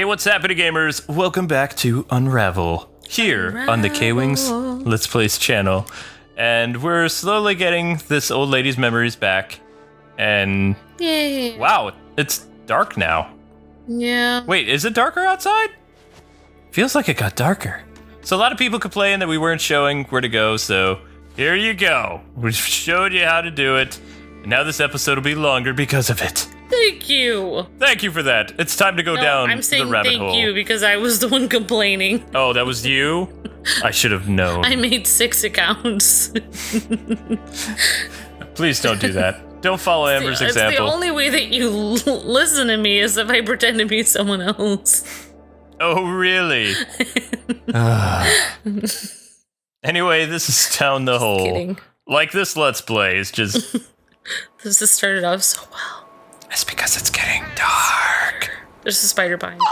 what's happening, gamers? Welcome back to Unravel, here on the Kwings Let's Plays channel. And we're slowly getting this old lady's memories back. And Yay. Wow, it's dark now. Yeah. Wait, is it darker outside? Feels like it got darker. So a lot of people complained that we weren't showing where to go, so here you go. We showed you how to do it. And now this episode will be longer because of it. Thank you. Thank you for that. It's time to go down I'm saying the rabbit hole. thank you because I was the one complaining. Oh, that was you? I should have known. I made 6 accounts. Please don't do that. Don't follow Amber's example. It's the only way that you listen to me is if I pretend to be someone else. Oh, really? Anyway, this is down the hole. Kidding. Like this Let's Play is just... This has started off so well. It's because it's getting dark. There's a spider behind you.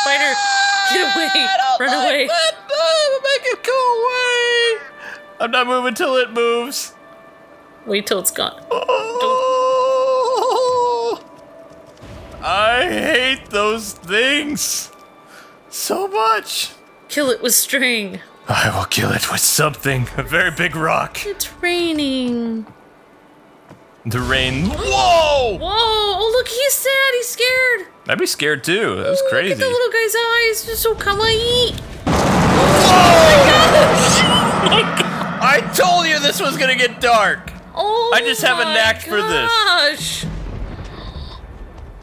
Spider, get away! Run away! Make it go away! I'm not moving till it moves. Wait till it's gone. Oh, I hate those things so much. Kill it with string. I will kill it with something. A very big rock. It's raining. The rain. Whoa! Whoa! Oh, look, he's sad. He's scared. I'd be scared too. That was crazy. Look at the little guy's eyes. They're so kawaii. Oh my god! I told you this was gonna get dark. Oh, I just have a knack for this. Gosh.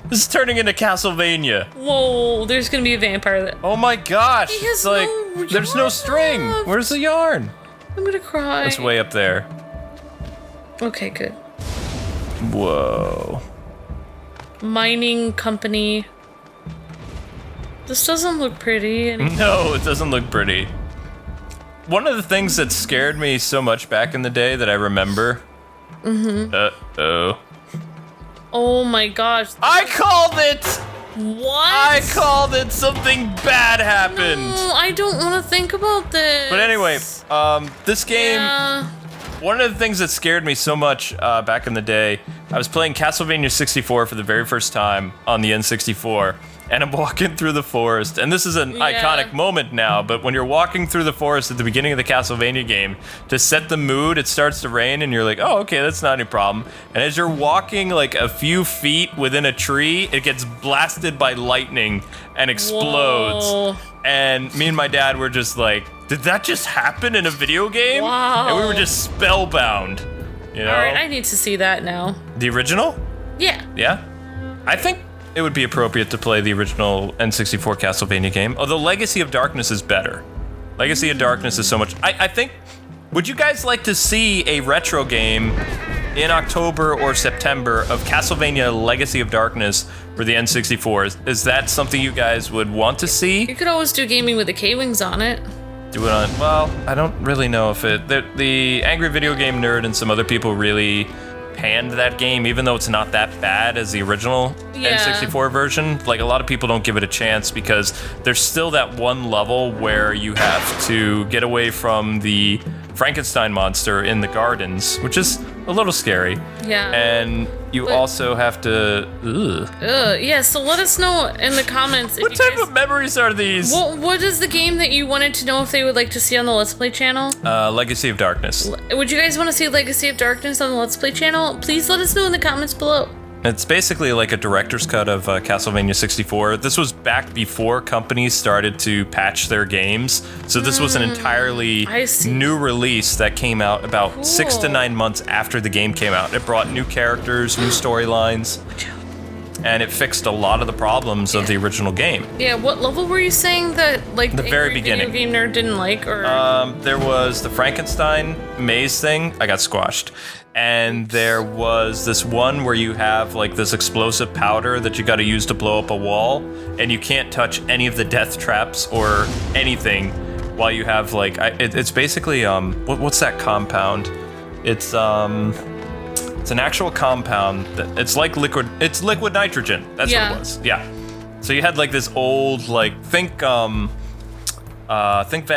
This is turning into Castlevania. Whoa! There's gonna be a vampire. Oh my gosh! He has It's like no there's no yarn string. left. Where's the yarn? I'm gonna cry. It's way up there. Okay, good. Whoa. Mining company. This doesn't look pretty. No, it doesn't look pretty. One of the things that scared me so much back in the day that I remember. Uh-oh. Oh my gosh. I called it! What? I called it! Something bad happened! No, I don't want to think about this. But anyway, this game... Yeah. One of the things that scared me so much back in the day, I was playing Castlevania 64 for the very first time on the N64, and I'm walking through the forest, and this is an iconic moment now, but when you're walking through the forest at the beginning of the Castlevania game, to set the mood, it starts to rain, and you're like, oh, okay, that's not any problem. And as you're walking like a few feet within a tree, it gets blasted by lightning and explodes. Whoa. And me and my dad were just like, did that just happen in a video game? Wow. And we were just spellbound, you know? Alright, I need to see that now. The original? Yeah. Yeah? I think it would be appropriate to play the original N64 Castlevania game, although Legacy of Darkness is better. Legacy of Darkness is so much... I think... Would you guys like to see a retro game in October or September of Castlevania Legacy of Darkness for the N64? Is that something you guys would want to see? You could always do gaming with the Kwings on it. Do it on... Well, I don't really know if it... The Angry Video Game Nerd and some other people really panned that game, even though it's not that bad as the original N64 version. Like, a lot of people don't give it a chance because there's still that one level where you have to get away from the Frankenstein monster in the gardens, which is a little scary. Yeah. And you also have to... Yeah, so let us know in the comments. What type of memories are these? What is the game that you wanted to know if they would like to see on the Let's Play channel? Legacy of Darkness. Would you guys want to see Legacy of Darkness on the Let's Play channel? Please let us know in the comments below. It's basically like a director's cut of Castlevania 64. This was back before companies started to patch their games. So this was an entirely new release that came out about 6 to 9 months after the game came out. It brought new characters, new storylines, and it fixed a lot of the problems of the original game. Yeah, what level were you saying that like the very beginning video game nerd didn't like? Or there was the Frankenstein maze thing. I got squashed. And there was this one where you have like this explosive powder that you got to use to blow up a wall, and you can't touch any of the death traps or anything while you have like it's basically what's that compound? It's an actual compound that it's like liquid nitrogen. That's what it was. Yeah. So you had like this old like think Van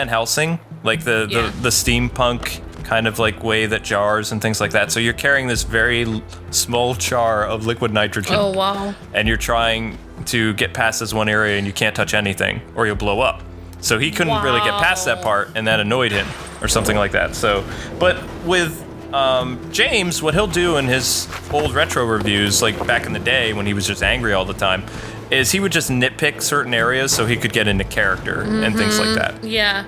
Helsing, like the steampunk kind of like way that jars and things like that. So you're carrying this very small jar of liquid nitrogen. Oh, wow. And you're trying to get past this one area and you can't touch anything or you'll blow up. So he couldn't really get past that part, and that annoyed him or something like that. So, but with James, what he'll do in his old retro reviews, like back in the day when he was just angry all the time, is he would just nitpick certain areas so he could get into character and things like that. Yeah.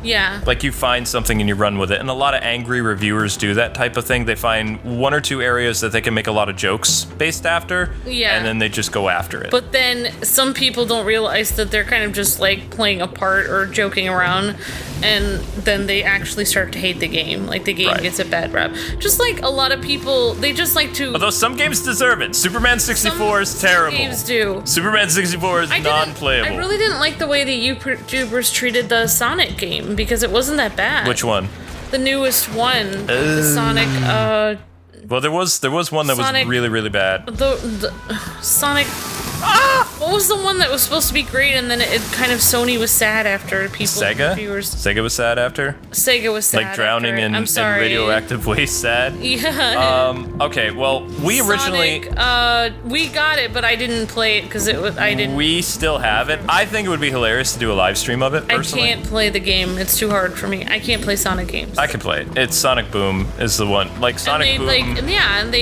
Yeah. Like you find something and you run with it. And a lot of angry reviewers do that type of thing. They find one or two areas that they can make a lot of jokes based after. Yeah. And then they just go after it. But then some people don't realize that they're kind of just like playing a part or joking around. And then they actually start to hate the game. Like the game gets a bad rap. Just like a lot of people, they just like to... Although some games deserve it. Superman 64 is terrible. Some games do. Superman 64 is non-playable. I really didn't like the way the YouTubers treated the Sonic game because it wasn't that bad. Which one? The newest one. The Sonic, Well, there was one that Sonic, was really, really bad. The Sonic... What was the one that was supposed to be great and then it kind of Sony was sad after people... Sega? Reviewers. Sega was sad after? Sega was sad like drowning in radioactive waste sad? Yeah. Okay, well, we originally... we got it, but I didn't play it because I didn't... We still have it. I think it would be hilarious to do a live stream of it, personally. I can't play the game. It's too hard for me. I can't play Sonic games. I can play it. It's Sonic Boom is the one. Like, Sonic Boom... and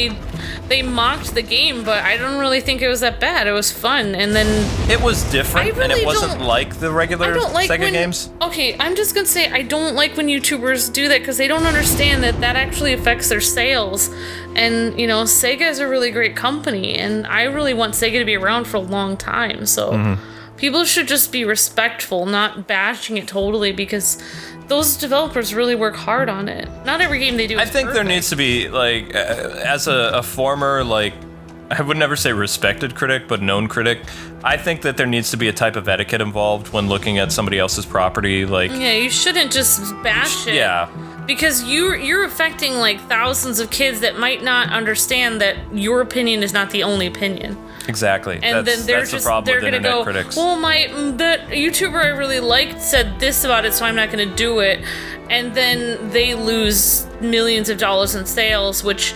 they mocked the game, but I don't really think it was that bad. It was fun, and then... It was different, and it wasn't like the regular Sega games. Okay, I'm just gonna say, I don't like when YouTubers do that, because they don't understand that that actually affects their sales. And, you know, Sega is a really great company, and I really want Sega to be around for a long time, so... People should just be respectful, not bashing it totally, because those developers really work hard on it. Not every game they do is I think perfect. there needs to be, like, as a former, like, I would never say respected critic, but known critic, I think that there needs to be a type of etiquette involved when looking at somebody else's property, like... Yeah, you shouldn't just bash it. Yeah. Because you're affecting, like, thousands of kids that might not understand that your opinion is not the only opinion. Exactly. And that's the problem with gonna internet go, critics. well, the YouTuber I really liked said this about it, so I'm not going to do it. And then they lose millions of dollars in sales, which,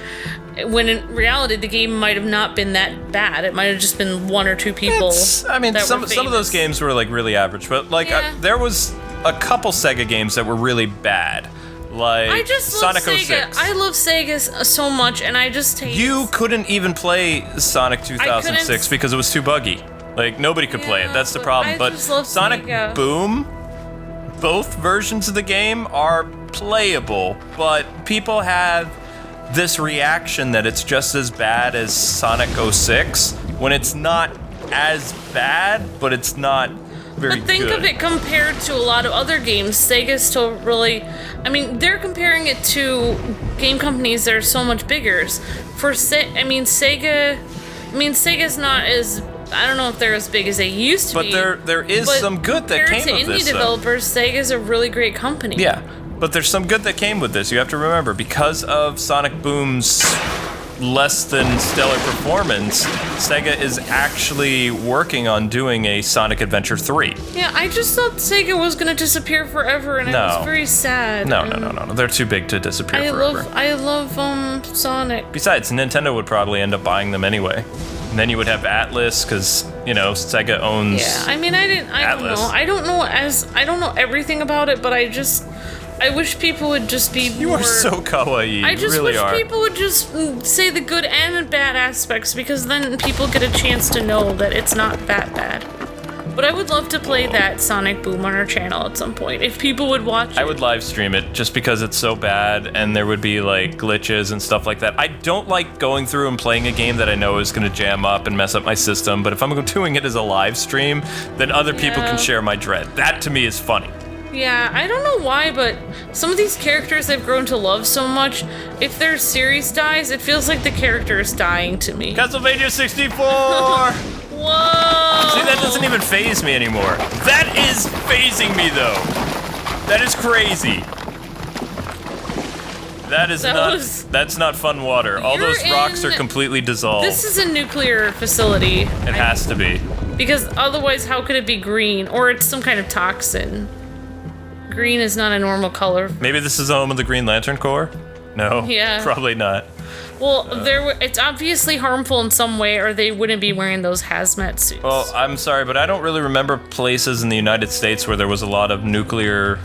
when in reality, the game might have not been that bad. It might have just been one or two people. Some of those games were like really average, but like there was a couple Sega games that were really bad. Like I just Sonic love 06. Sega. I love Sega so much, and I just hate... You couldn't even play Sonic 2006 because it was too buggy. Like, nobody could play it. That's the problem. But just love Sonic Sega. Boom, both versions of the game are playable, but people have this reaction that it's just as bad as Sonic 06 when it's not as bad, but it's not very good. But think of it compared to a lot of other games. Sega's still really... I mean, they're comparing it to game companies that are so much bigger. Sega's not as... I don't know if they're as big as they used to be. But there is some good that came of this, compared to indie developers, Sega's a really great company. Yeah, but there's some good that came with this. You have to remember, because of Sonic Boom's less than stellar performance, Sega is actually working on doing a Sonic Adventure 3. Yeah, I just thought Sega was going to disappear forever, and I was very sad. No. They're too big to disappear forever. I love Sonic. Besides, Nintendo would probably end up buying them anyway. And then you would have Atlas, because, you know, Sega owns Yeah, I mean, I don't know. I don't know everything about it, but I wish people would just be You are so kawaii. I just really wish people would just say the good and bad aspects, because then people get a chance to know that it's not that bad. But I would love to play that Sonic Boom on our channel at some point, if people would watch it. I would live stream it just because it's so bad and there would be like glitches and stuff like that. I don't like going through and playing a game that I know is going to jam up and mess up my system, but if I'm doing it as a live stream, then other people can share my dread. That to me is funny. Yeah, I don't know why, but some of these characters I've grown to love so much, if their series dies, it feels like the character is dying to me. Castlevania 64! Whoa! See, that doesn't even faze me anymore. That is phasing me, though. That is crazy. That's not fun water. All those rocks are completely dissolved. This is a nuclear facility. It has to be. Because otherwise, how could it be green? Or it's some kind of toxin. Green is not a normal color. Maybe this is the home of the Green Lantern Corps? No, Yeah. probably not. Well, it's obviously harmful in some way, or they wouldn't be wearing those hazmat suits. Well, I'm sorry, but I don't really remember places in the United States where there was a lot of nuclear,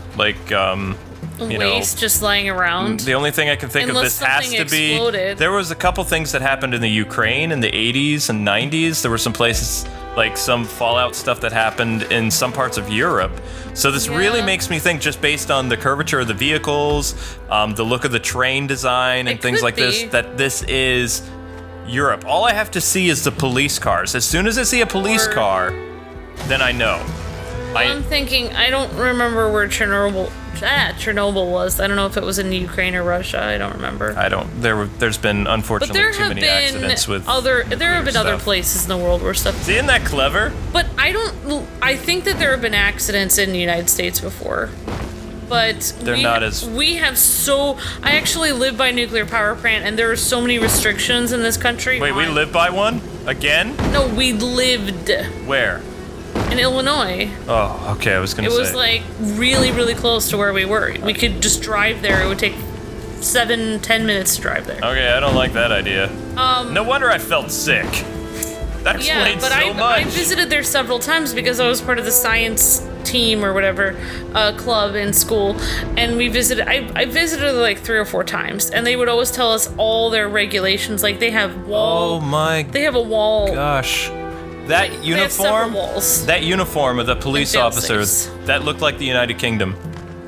waste just lying around. The only thing I can think of this has to be, there was a couple things that happened in the Ukraine in the 80s and 90s. There were some places, like some Fallout stuff that happened in some parts of Europe. So this really makes me think, just based on the curvature of the vehicles, the look of the train design and things like this, that this is Europe. All I have to see is the police cars. As soon as I see a police car, then I know. I'm thinking, I don't remember where Chernobyl was. I don't know if it was in Ukraine or Russia. I don't remember. There's been, unfortunately, too many accidents with there have been other places in the world where stuff. See, isn't that clever? But I think that there have been accidents in the United States before. But I actually live by a nuclear power plant, and there are so many restrictions in this country. Wait, we live by one? Again? No, we lived. Where? In Illinois. Oh, okay, I was gonna say. It was like really, really close to where we were. We could just drive there. It would take 7-10 minutes to drive there. Okay, I don't like that idea. No wonder I felt sick. That explains so much. I visited there several times because I was part of the science team or whatever club in school, and we visited. I visited like 3 or 4 times, and they would always tell us all their regulations. Like they have wall. Oh my. They have a wall. Gosh. That uniform of the police officers, that looked like the United Kingdom.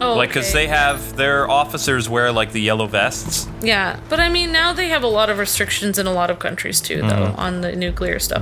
Oh, like, because they have, their officers wear, like, the yellow vests. Yeah, but I mean, now they have a lot of restrictions in a lot of countries, too, though, on the nuclear stuff.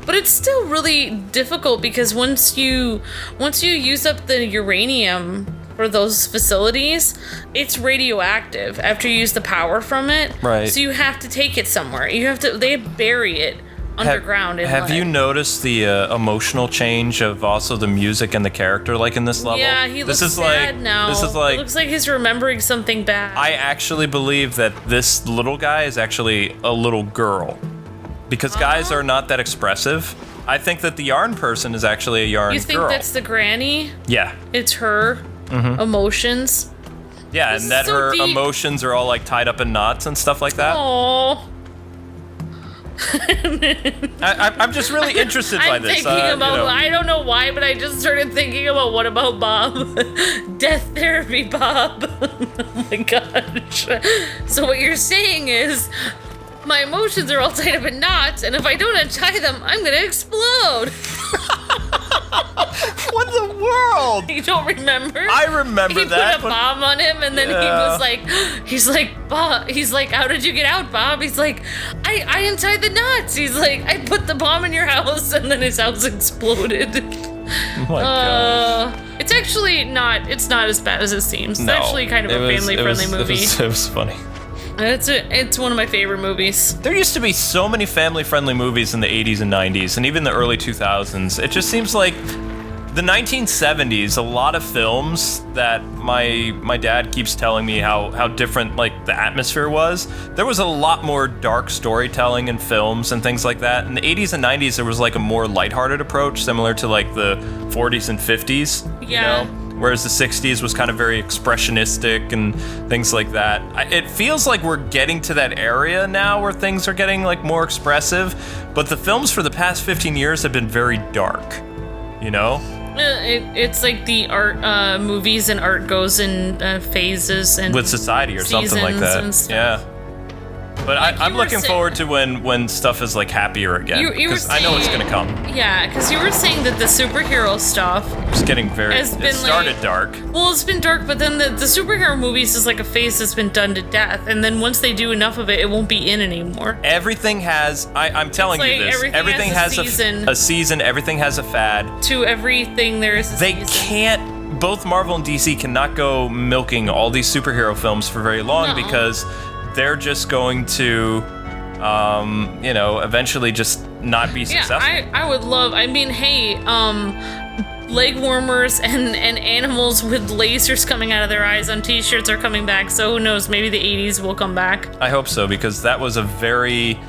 But it's still really difficult, because once you use up the uranium for those facilities, it's radioactive after you use the power from it. Right. So you have to take it somewhere. They bury it underground. Have you noticed the emotional change of also the music and the character, like in this level? Yeah, he looks sad now. This is like, it looks like he's remembering something bad. I actually believe that this little guy is actually a little girl, because guys are not that expressive. I think that the yarn person is actually a yarn girl. You think that's the granny? Yeah. It's her emotions? Yeah, and that her emotions are all like tied up in knots and stuff like that. Aww. I'm just really interested by this. I don't know why, but I just started thinking about what about Bob? Death therapy, Bob. Oh my gosh. So what you're saying is, my emotions are all tied up in knots, and if I don't untie them, I'm gonna explode. What in the world? You don't remember? I remember that. He put a bomb on him, and then he was like, Bob, he's like, how did you get out, Bob? He's like, I untied the knots. He's like, I put the bomb in your house, and then his house exploded. Oh my gosh. It's actually not as bad as it seems. It's actually kind of a family-friendly movie. It was funny. It's one of my favorite movies. There used to be so many family-friendly movies in the 80s and 90s, and even the early 2000s. It just seems like the 1970s, a lot of films that my dad keeps telling me how different, like, the atmosphere was. There was a lot more dark storytelling in films and things like that. In the 80s and 90s, there was, like, a more lighthearted approach, similar to, like, the 40s and 50s, you know? Whereas the 60s was kind of very expressionistic and things like that. It feels like we're getting to that area now where things are getting like more expressive, but the films for the past 15 years have been very dark, you know? It's like the art, movies and art goes in phases and with society or something like that. Yeah. But I'm looking forward to when stuff is like happier again, because I know it's gonna come. Yeah, because you were saying that the superhero stuff it's getting it started dark. Well, it's been dark, but then the superhero movies is like a phase that's been done to death, and then once they do enough of it, it won't be in anymore. Everything has. I'm telling you this. Everything has a season. Everything has a fad. To everything there is a season. They can't. Both Marvel and DC cannot go milking all these superhero films for very long because they're just going to, eventually just not be successful. Yeah, I would love, leg warmers and animals with lasers coming out of their eyes on t-shirts are coming back, so who knows, maybe the 80s will come back. I hope so, because that was a very,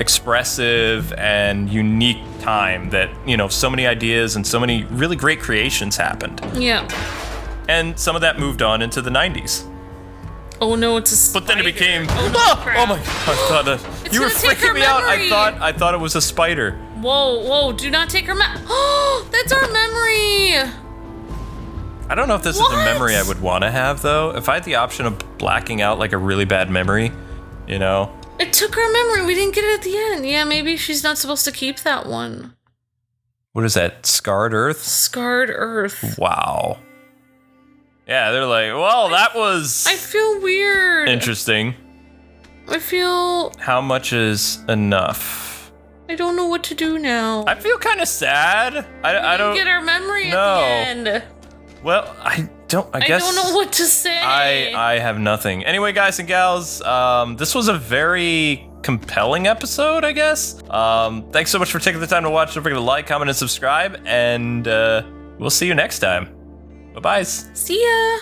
expressive and unique time that, so many ideas and so many really great creations happened. Yeah. And some of that moved on into the 90s. Oh no, it's a spider. But then it became. Oh, no, Oh crap. my god! I thought It's you were gonna take her freaking me out. memory. I thought it was a spider. Whoa, do not take her Oh, that's our memory. I don't know if this is a memory I would want to have though. If I had the option of blacking out like a really bad memory, you know. It took her memory. We didn't get it at the end. Yeah, maybe she's not supposed to keep that one. What is that? Scarred Earth? Scarred Earth. Wow. Yeah, they're like, well, that was I feel weird. interesting. I feel... How much is enough? I don't know what to do now. I feel kind of sad. I don't get our memory No. at the end. Well, I guess I don't know what to say. I have nothing. Anyway, guys and gals, this was a very compelling episode, I guess. Thanks so much for taking the time to watch. Don't forget to like, comment, and subscribe, and we'll see you next time. Bye-bye. See ya.